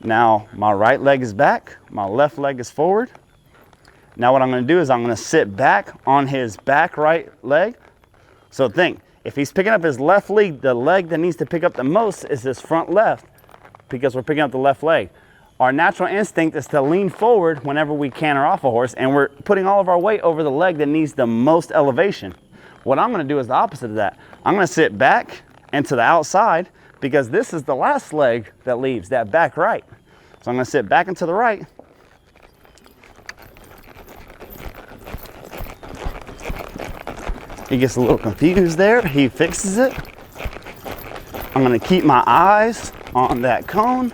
Now my right leg is back, my left leg is forward. Now what I'm gonna do is I'm gonna sit back on his back right leg. So think, if he's picking up his left leg, the leg that needs to pick up the most is his front left, because we're picking up the left leg. Our natural instinct is to lean forward whenever we canter off a horse, and we're putting all of our weight over the leg that needs the most elevation. What I'm gonna do is the opposite of that. I'm gonna sit back and to the outside, because this is the last leg that leaves, that back right. So I'm gonna sit back and to the right. He gets a little confused there, he fixes it. I'm gonna keep my eyes on that cone.